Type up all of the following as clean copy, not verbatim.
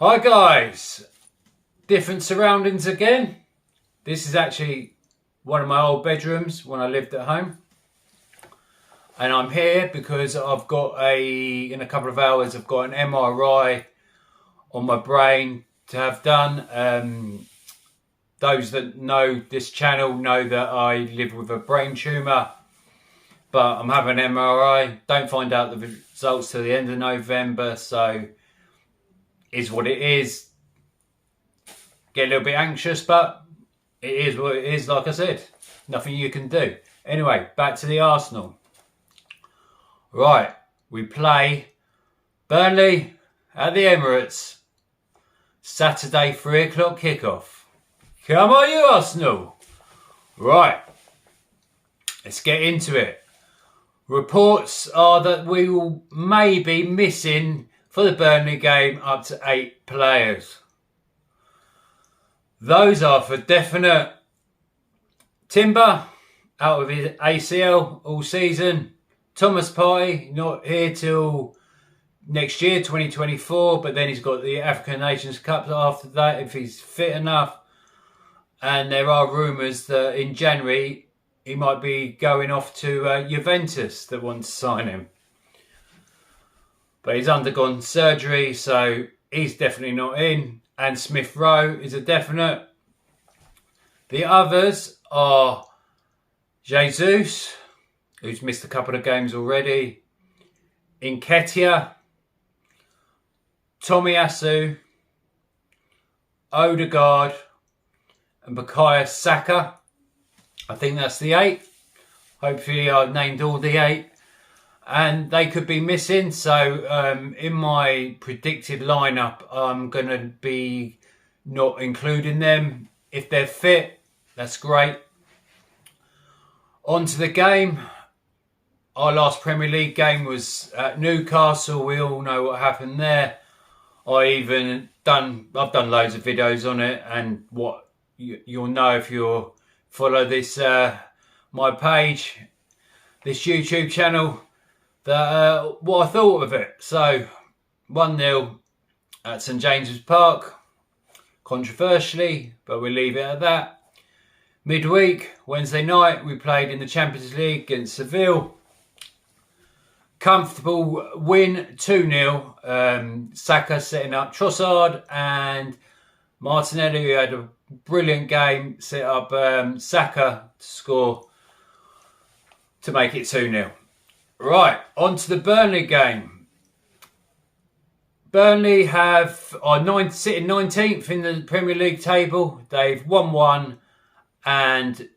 Hi guys, different surroundings again. This is actually one of my old bedrooms when I lived at home. And I'm here because I've got in a couple of hours, I've got an MRI on my brain to have done. Those that know this channel know that I live with a brain tumour, but I'm having an MRI. Don't find out the results till the end of November, so is what it is. Get a little bit anxious, but it is what it is. Like I said, nothing you can do. Anyway, back to the Arsenal. Right, we play Burnley at the Emirates. Saturday, 3 o'clock kickoff. Come on, you Arsenal. Right, let's get into it. Reports are that we will maybe missing for the Burnley game up to 8 players. Those are for definite Timber out of his ACL all season. Thomas Partey not here till next year, 2024, but then he's got the African Nations Cup after that if he's fit enough. And there are rumours that in January he might be going off to Juventus that want to sign him. But he's undergone surgery, so he's definitely not in. And Smith Rowe is a definite. The others are Jesus, who's missed a couple of games already, Nketiah, Tomiyasu, Odegaard, and Bukayo Saka. I think that's the 8. Hopefully I've named all the 8. And they could be missing. So in my predicted lineup, I'm going to be not including them. If they're fit, that's great. On to the game. Our last Premier League game was at Newcastle. We all know what happened there. I've done loads of videos on it, and what you'll know if you follow this my page, this YouTube channel, that what I thought of it. So 1-0 at St James's Park, controversially, but we'll leave it at that. Midweek, Wednesday night, we played in the Champions League against Seville. Comfortable win, 2-0. Saka setting up Trossard, and Martinelli, who had a brilliant game, set up Saka to score to make it 2-0. Right, on to the Burnley game. Burnley are sitting 19th in the Premier League table. They've won 1 and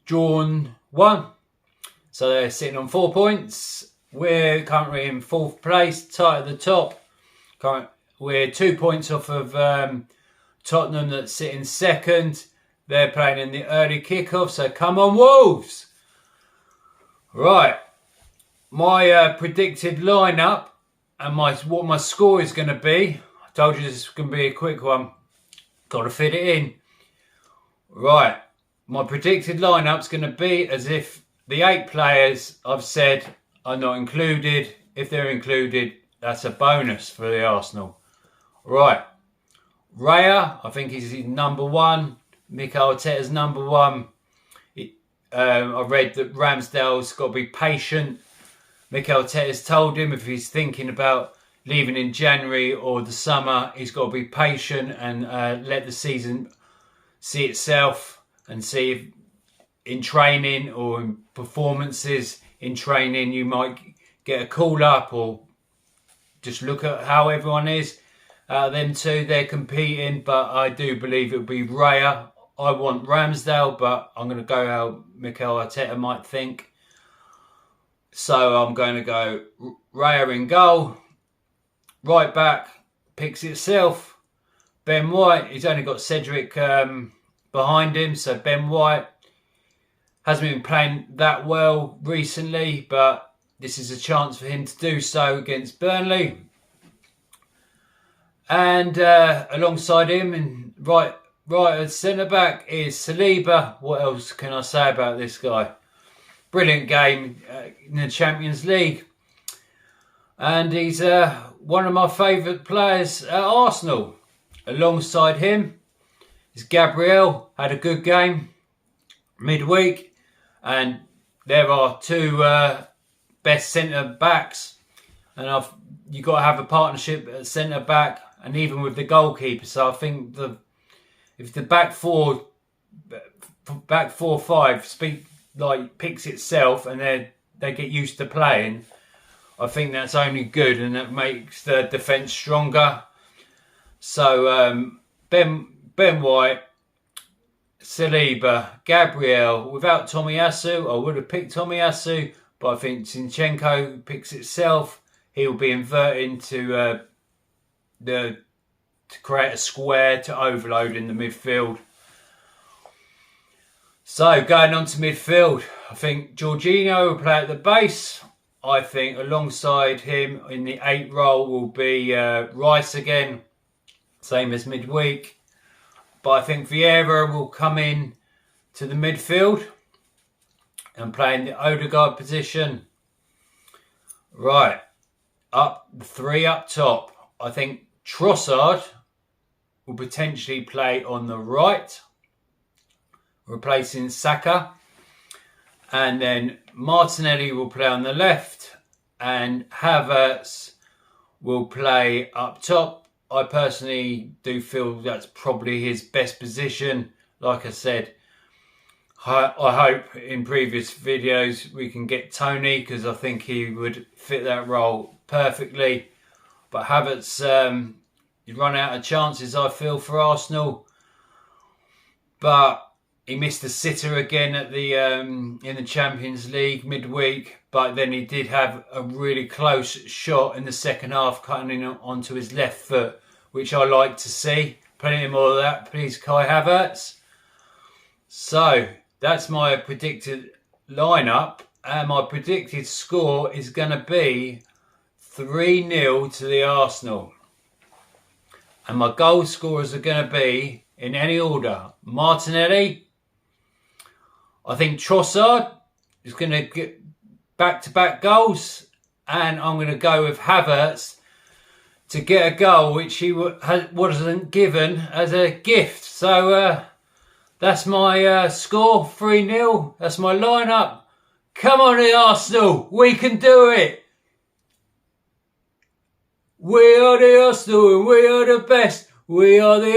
drawn 1. So they're sitting on 4 points. We're currently in 4th place, tight at the top. We're 2 points off of Tottenham that's sitting 2nd. They're playing in the early kickoff, so come on Wolves! Right. My predicted lineup and what my score is going to be. I told you this is going to be a quick one. Got to fit it in. Right. My predicted lineup is going to be as if the 8 players I've said are not included. If they're included, that's a bonus for the Arsenal. Right. Raya, I think he's number 1. Mikel Arteta's number 1. I read that Ramsdale's got to be patient. Mikel Arteta's told him if he's thinking about leaving in January or the summer, he's got to be patient and let the season see itself, and see if in training or in performances in training you might get a call up, or just look at how everyone is. Them two, they're competing, but I do believe it'll be Raya. I want Ramsdale, but I'm going to go how Mikel Arteta might think. So I'm going to go Raya in goal. Right back picks itself. Ben White, he's only got Cedric behind him. So Ben White hasn't been playing that well recently, but this is a chance for him to do so against Burnley. And alongside him, and right at centre back is Saliba. What else can I say about this guy? Brilliant game in the Champions League. and he's one of my favourite players at Arsenal. Alongside him is Gabriel, had a good game midweek, and there are two best centre backs, and you've got to have a partnership at centre back, and even with the goalkeeper. So I think if the back four, 5 picks itself, and they get used to playing, I think that's only good, and that makes the defence stronger. So Ben White, Saliba, Gabriel. Without Tomiyasu, I would have picked Tomiyasu, but I think Zinchenko picks itself. He'll be inverting to create a square to overload in the midfield. So going on to midfield, I think Jorginho will play at the base. I think alongside him in the 8 role will be Rice again, same as midweek. But I think Vieira will come in to the midfield and play in the Odegaard position. Right, 3 up top. I think Trossard will potentially play on the right, replacing Saka. And then Martinelli will play on the left, and Havertz will play up top. I personally do feel that's probably his best position. Like I said, I hope in previous videos we can get Tony, because I think he would fit that role perfectly. But Havertz, he's run out of chances, I feel, for Arsenal. But he missed a sitter again at the in the Champions League midweek, but then he did have a really close shot in the second half, cutting onto his left foot, which I like to see. Plenty more of that, please, Kai Havertz. So that's my predicted lineup, and my predicted score is going to be 3-0 to the Arsenal. And my goal scorers are going to be, in any order, Martinelli. I think Trossard is going to get back-to-back goals, and I'm going to go with Havertz to get a goal which he wasn't given as a gift. So that's my score, 3-0. That's my lineup. Come on, the Arsenal, we can do it. We are the Arsenal, and we are the best. We are the